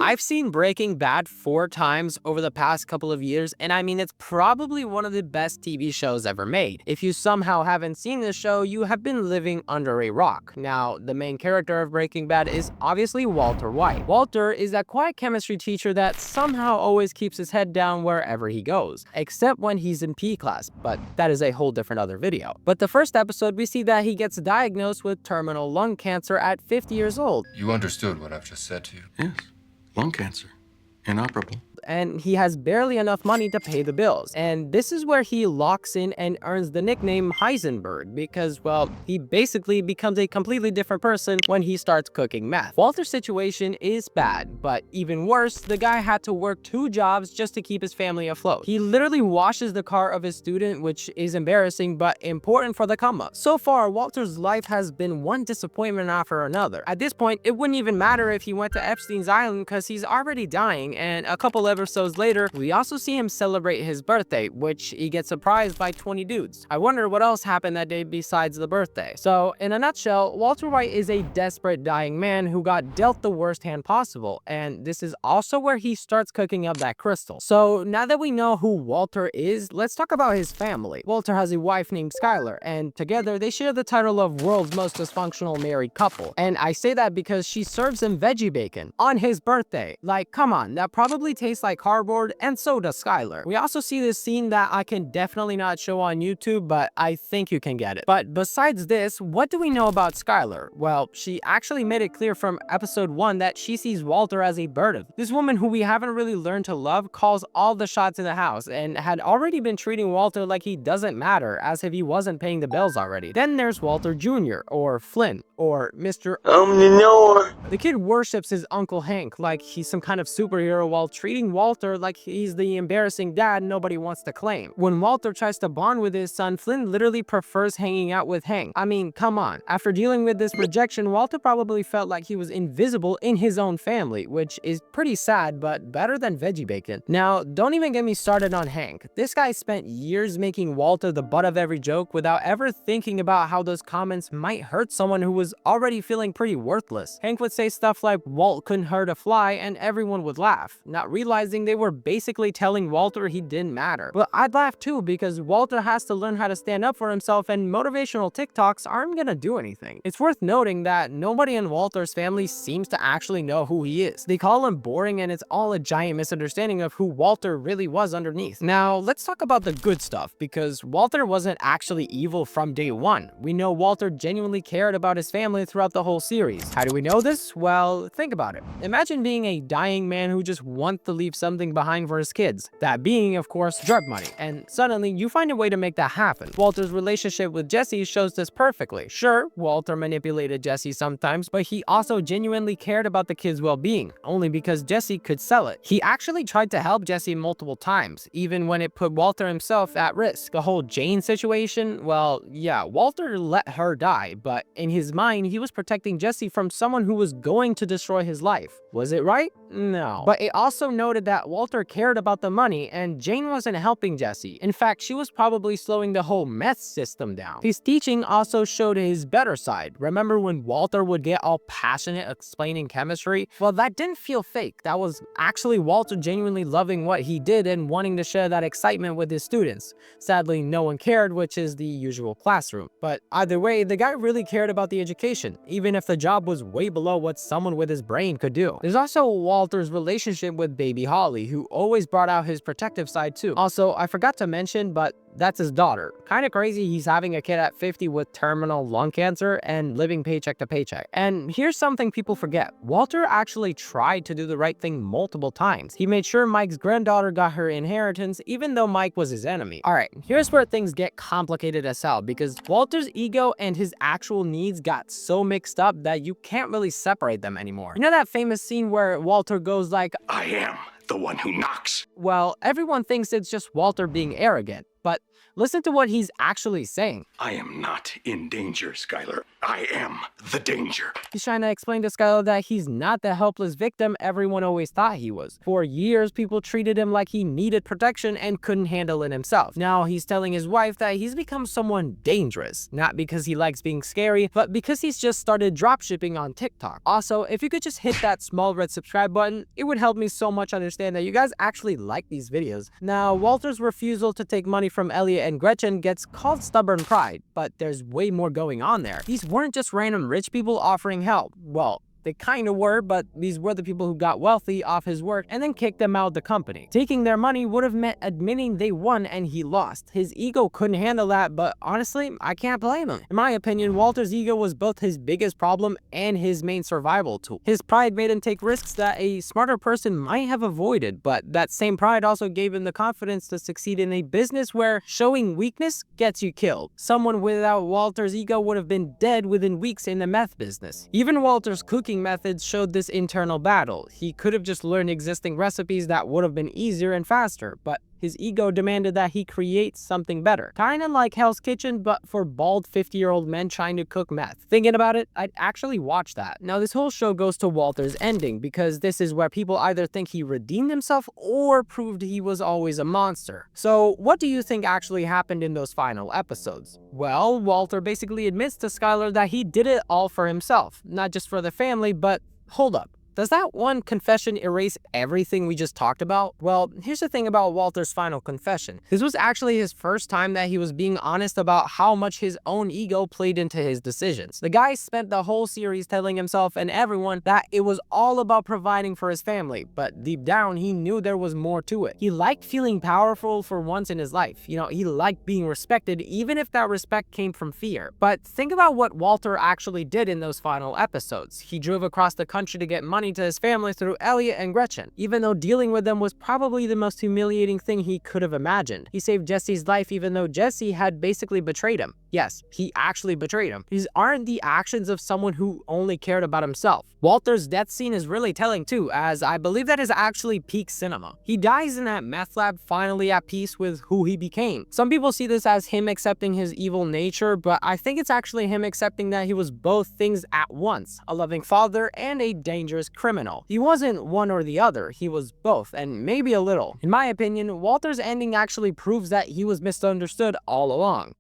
I've seen Breaking Bad 4 times over the past couple of years, and I mean, it's probably one of the best TV shows ever made. If you somehow haven't seen this show, you have been living under a rock. Now, the main character of Breaking Bad is obviously Walter White. Walter is that quiet chemistry teacher that somehow always keeps his head down wherever he goes, except when he's in PE class, but that is a whole different other video. But the first episode, we see that he gets diagnosed with terminal lung cancer at 50 years old. You understood what I've just said to you. Yes. Lung cancer. Inoperable. And he has barely enough money to pay the bills. And this is where he locks in and earns the nickname Heisenberg because, well, he basically becomes a completely different person when he starts cooking meth. Walter's situation is bad, but even worse, the guy had to work 2 jobs just to keep his family afloat. He literally washes the car of his student, which is embarrassing but important for the come up. So far, Walter's life has been one disappointment after another. At this point, it wouldn't even matter if he went to Epstein's Island because he's already dying, and a couple episodes later, we also see him celebrate his birthday, which he gets surprised by 20 dudes. I wonder what else happened that day besides the birthday. So, in a nutshell, Walter White is a desperate dying man who got dealt the worst hand possible, and this is also where he starts cooking up that crystal. So, now that we know who Walter is, let's talk about his family. Walter has a wife named Skylar, and together they share the title of world's most dysfunctional married couple. And I say that because she serves him veggie bacon on his birthday. Like, come on, that probably tastes like cardboard, and so does Skylar. We also see this scene that I can definitely not show on YouTube, but I think you can get it. But besides this, what do we know about Skylar? Well, she actually made it clear from episode 1 that she sees Walter as a burden. This woman who we haven't really learned to love calls all the shots in the house and had already been treating Walter like he doesn't matter, as if he wasn't paying the bills already. Then there's Walter Jr. or Flynn or Mr. The kid worships his Uncle Hank like he's some kind of superhero while treating Walter like he's the embarrassing dad nobody wants to claim. When Walter tries to bond with his son, Flynn literally prefers hanging out with Hank. I mean, come on. After dealing with this rejection, Walter probably felt like he was invisible in his own family, which is pretty sad, but better than veggie bacon. Now, don't even get me started on Hank. This guy spent years making Walter the butt of every joke without ever thinking about how those comments might hurt someone who was already feeling pretty worthless. Hank would say stuff like Walt couldn't hurt a fly and everyone would laugh, not realizing they were basically telling Walter he didn't matter. But I'd laugh too because Walter has to learn how to stand up for himself and motivational TikToks aren't gonna do anything. It's worth noting that nobody in Walter's family seems to actually know who he is. They call him boring and it's all a giant misunderstanding of who Walter really was underneath. Now, let's talk about the good stuff because Walter wasn't actually evil from day one. We know Walter genuinely cared about his family throughout the whole series. How do we know this? Well, think about it. Imagine being a dying man who just wants to leave something behind for his kids. That being, of course, drug money. And suddenly, you find a way to make that happen. Walter's relationship with Jesse shows this perfectly. Sure, Walter manipulated Jesse sometimes, but he also genuinely cared about the kids' well-being, only because Jesse could sell it. He actually tried to help Jesse multiple times, even when it put Walter himself at risk. The whole Jane situation, well, yeah, Walter let her die, but in his mind, he was protecting Jesse from someone who was going to destroy his life. Was it right? No. But it also noted that Walter cared about the money and Jane wasn't helping Jesse. In fact, she was probably slowing the whole meth system down. His teaching also showed his better side. Remember when Walter would get all passionate explaining chemistry? Well, that didn't feel fake. That was actually Walter genuinely loving what he did and wanting to share that excitement with his students. Sadly, no one cared, which is the usual classroom. But either way, the guy really cared about the education, even if the job was way below what someone with his brain could do. There's also Walter's relationship with baby Holly, who always brought out his protective side too. Also, I forgot to mention, but that's his daughter. Kinda crazy he's having a kid at 50 with terminal lung cancer and living paycheck to paycheck. And here's something people forget. Walter actually tried to do the right thing multiple times. He made sure Mike's granddaughter got her inheritance even though Mike was his enemy. Alright, here's where things get complicated as hell because Walter's ego and his actual needs got so mixed up that you can't really separate them anymore. You know that famous scene where Walter goes like, I am the one who knocks. well, everyone thinks it's just Walter being arrogant. But listen to what he's actually saying. I am not in danger, Skylar. I am the danger. He's trying to explain to Skylar that he's not the helpless victim everyone always thought he was. For years, people treated him like he needed protection and couldn't handle it himself. Now he's telling his wife that he's become someone dangerous, not because he likes being scary, but because he's just started dropshipping on TikTok. Also, if you could just hit that small red subscribe button, it would help me so much understand that you guys actually like these videos. Now, Walter's refusal to take money from Elliot and Gretchen gets called stubborn pride, but there's way more going on there. These weren't just random rich people offering help. Well, they kind of were, but these were the people who got wealthy off his work and then kicked them out of the company. Taking their money would have meant admitting they won and he lost. His ego couldn't handle that, but honestly, I can't blame him. In my opinion, Walter's ego was both his biggest problem and his main survival tool. His pride made him take risks that a smarter person might have avoided, but that same pride also gave him the confidence to succeed in a business where showing weakness gets you killed. Someone without Walter's ego would have been dead within weeks in the meth business. Even Walter's cooking methods showed this internal battle. He could have just learned existing recipes that would have been easier and faster, but his ego demanded that he create something better. Kinda like Hell's Kitchen, but for bald 50-year-old men trying to cook meth. Thinking about it, I'd actually watch that. Now this whole show goes to Walter's ending, because this is where people either think he redeemed himself or proved he was always a monster. So what do you think actually happened in those final episodes? Well, Walter basically admits to Skylar that he did it all for himself, not just for the family, but hold up. Does that one confession erase everything we just talked about? Well, here's the thing about Walter's final confession. This was actually his first time that he was being honest about how much his own ego played into his decisions. The guy spent the whole series telling himself and everyone that it was all about providing for his family, but deep down, he knew there was more to it. He liked feeling powerful for once in his life. You know, he liked being respected, even if that respect came from fear. But think about what Walter actually did in those final episodes. He drove across the country to get money to his family through Elliot and Gretchen, even though dealing with them was probably the most humiliating thing he could have imagined. He saved Jesse's life even though Jesse had basically betrayed him. Yes, he actually betrayed him. These aren't the actions of someone who only cared about himself. Walter's death scene is really telling too, as I believe that is actually peak cinema. He dies in that meth lab finally at peace with who he became. Some people see this as him accepting his evil nature, but I think it's actually him accepting that he was both things at once, a loving father and a dangerous criminal. He wasn't one or the other, he was both, and maybe a little. In my opinion, Walter's ending actually proves that he was misunderstood all along.